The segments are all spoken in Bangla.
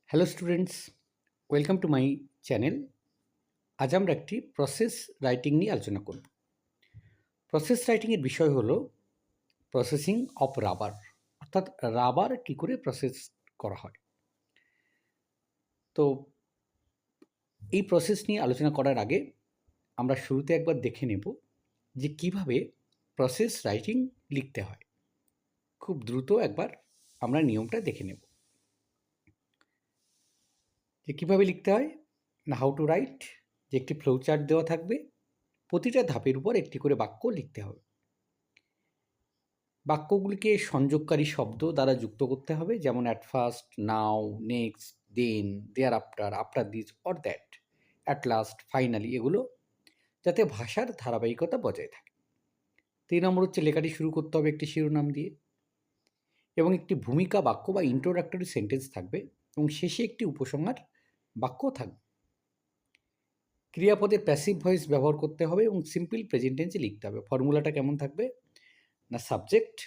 Hello students, welcome to my channel. আজ আমরা একটি প্রসেস রাইটিং নিয়ে আলোচনা করব। প্রসেস রাইটিংয়ের বিষয় হলো প্রসেসিং অফ রাবার, অর্থাৎ রাবার কী করে প্রসেস করা হয়। তো এই প্রসেস নিয়ে আলোচনা করার আগে আমরা শুরুতে একবার দেখে নেব যে কিভাবে প্রসেস রাইটিং লিখতে হয়। খুব দ্রুত একবার আমরা নিয়মটা দেখে নেব যে কীভাবে লিখতে হয়। না, হাউ টু রাইট, যে একটি ফ্লো চার্ট দেওয়া থাকবে, প্রতিটা ধাপের উপর একটি করে বাক্য লিখতে হবে। বাক্যগুলিকে সংযোগকারী শব্দ দ্বারা যুক্ত করতে হবে, যেমন at first, now, next, then, thereafter, after this or that, at last, finally, এগুলো যাতে ভাষার ধারাবাহিকতা বজায় থাকে। 3 নম্বর হচ্ছে লেখাটি শুরু করতে হবে একটি শিরোনাম দিয়ে, এবং একটি ভূমিকা বাক্য বা ইন্ট্রোডাক্টরি সেন্টেন্স থাকবে, এবং শেষে একটি উপসংহার বাক্য থাকবে। ক্রিয়াপদের প্যাসিভ ভয়েস ব্যবহার করতে হবে এবং সিম্পল প্রেজেন্ট টেন্সে লিখতে হবে। ফর্মুলাটা কেমন থাকবে? না, সাবজেক্ট,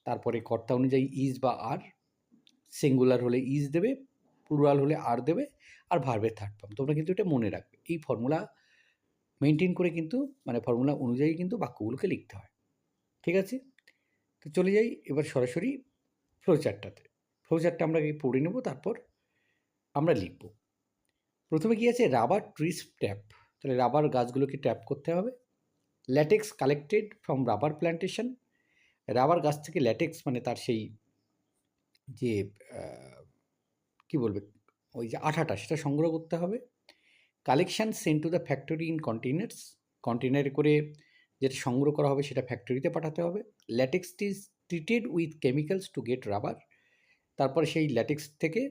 তারপরে কর্তা অনুযায়ী ইজ বা আর, সিঙ্গুলার হলে ইজ দেবে, প্লুরাল হলে আর দেবে, আর ভার্বের থার্ড ফর্ম। তোমরা কিন্তু এটা মনে রাখবে, এই ফর্মুলা মেনটেন করে কিন্তু ফর্মুলা অনুযায়ী কিন্তু বাক্যগুলোকে লিখতে হয়। ঠিক আছে, তো চলে যাই এবার সরাসরি ফ্লোচার্টটাতে। ফ্লোচার্টটা আমরা পড়ে নেব, তারপর আমরা লিখব। প্রথমে কি আছে? Rubber trees tap. তাহলে রাবার গাছগুলোকে ট্যাপ করতে হবে। Latex collected from rubber plantation. Rubber গাছ থেকে ল্যাটেক্স তার সেই যে কি বলবে, ওই যে আঠাটা, সেটা সংগ্রহ করতে হবে। Collection sent to the factory in containers. কন্টেনারে করে যেটা সংগ্রহ করা হবে সেটা ফ্যাক্টরিতে পাঠাতে হবে। Latex is treated with chemicals to get rubber. তারপরে সেই ল্যাটেক্স থেকে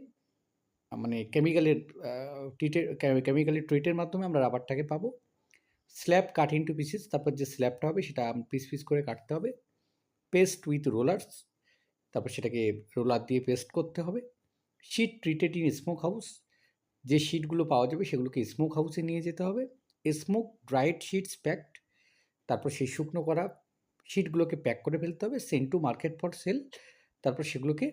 কেমিক্যালের ট্রিটের মাধ্যমে আমরা রাবারটাকে পাবো। স্ল্যাব কাট ইন্টু পিসেস। তারপর যে স্ল্যাবটা হবে সেটা পিস পিস করে কাটতে হবে। Paste with rollers. তারপর সেটাকে রোলার দিয়ে পেস্ট করতে হবে। Sheet treated in smoke house. যে শিটগুলো পাওয়া যাবে সেগুলোকে স্মোক হাউসে নিয়ে যেতে হবে। Smoke dried shits packed. তারপর সেই শুকনো করা শিটগুলোকে প্যাক করে ফেলতে হবে। Send to market for sale. তারপর সেগুলোকে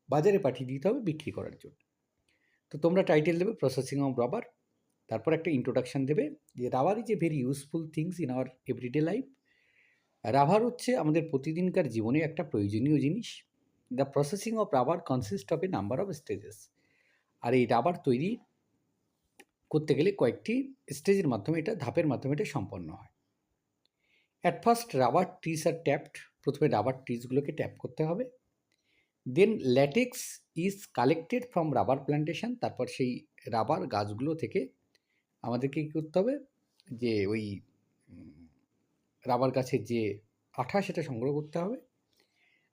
বাজারে পাঠিয়ে দিতে হবে বিক্রি করার জন্য। তো তোমরা টাইটেল দেবে প্রসেসিং অফ রাবার। তারপর একটা ইন্ট্রোডাকশান দেবে যে rubber is a very useful things in our everyday life. Rubber হচ্ছে আমাদের প্রতিদিনকার জীবনে একটা প্রয়োজনীয় জিনিস। The processing of rubber consist of a number of stages. আর এই রাবার তৈরি করতে গেলে কয়েকটি স্টেজের মাধ্যমে, এটা ধাপের মাধ্যমে এটা সম্পন্ন হয়। At first rubber trees are tapped. প্রথমে রাবার ট্রিজগুলোকে ট্যাপ করতে হবে। Then latex is collected from rubber plantation. তারপর সেই রাবার গাছগুলো থেকে আমাদেরকে কী করতে হবে, যে ওই রাবার গাছের যে আঠা সেটা সংগ্রহ করতে হবে।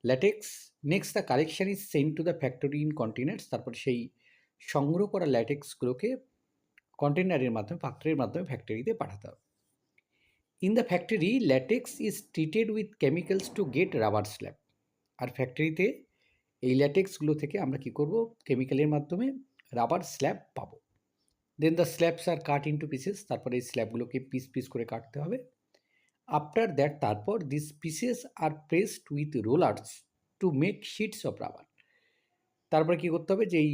Latex, next the collection is sent to the factory in containers. তারপর সেই সংগ্রহ করা ল্যাটেক্সগুলোকে কন্টেনারের মাধ্যমে, পাত্রের মাধ্যমে ফ্যাক্টরিতে পাঠাতে হবে। In the factory latex is treated with chemicals to get rubber slab. আর ফ্যাক্টরিতে এই ল্যাটেক্সগুলো থেকে আমরা কি করব, কেমিক্যালের মাধ্যমে রাবার স্ল্যাব পাবো। Then the slabs are cut into pieces. তারপরে এই স্ল্যাবগুলোকে পিস পিস করে কাটতে হবে। আফটার দ্যাট, তারপর this pieces are pressed with rollers to make sheets of rubber. তারপরে কী করতে হবে, যে এই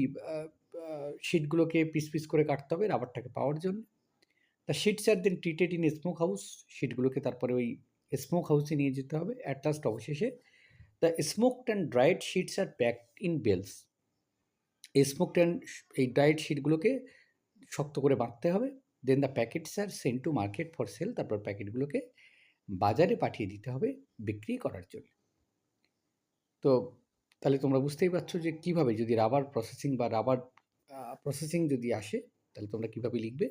শিটগুলোকে পিস পিস করে কাটতে হবে রাবারটাকে পাওয়ার জন্য। The sheets are then treated in smoke house. শিটগুলোকে তারপরে ওই স্মোক হাউসে নিয়ে যেতে হবে। অ্যাট লাস্ট, অবশেষে the smoked and dried sheets are packed in bales. এই স্মোকড অ্যান্ড এই ড্রাইড শিটগুলোকে শক্ত করে বাঁধতে হবে। Then the packets are sent to market for sale. তারপর প্যাকেটগুলোকে বাজারে পাঠিয়ে দিতে হবে বিক্রি করার জন্য। তো তাহলে তোমরা বুঝতেই পারছো যে কীভাবে, যদি রাবার প্রসেসিং বা রাবার প্রসেসিং যদি আসে, তাহলে তোমরা কীভাবে লিখবে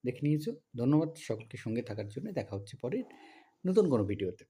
দেখে নিয়েছো। ধন্যবাদ সকলকে সঙ্গে থাকার জন্য। দেখা হচ্ছে পরে নতুন কোনো ভিডিওতে।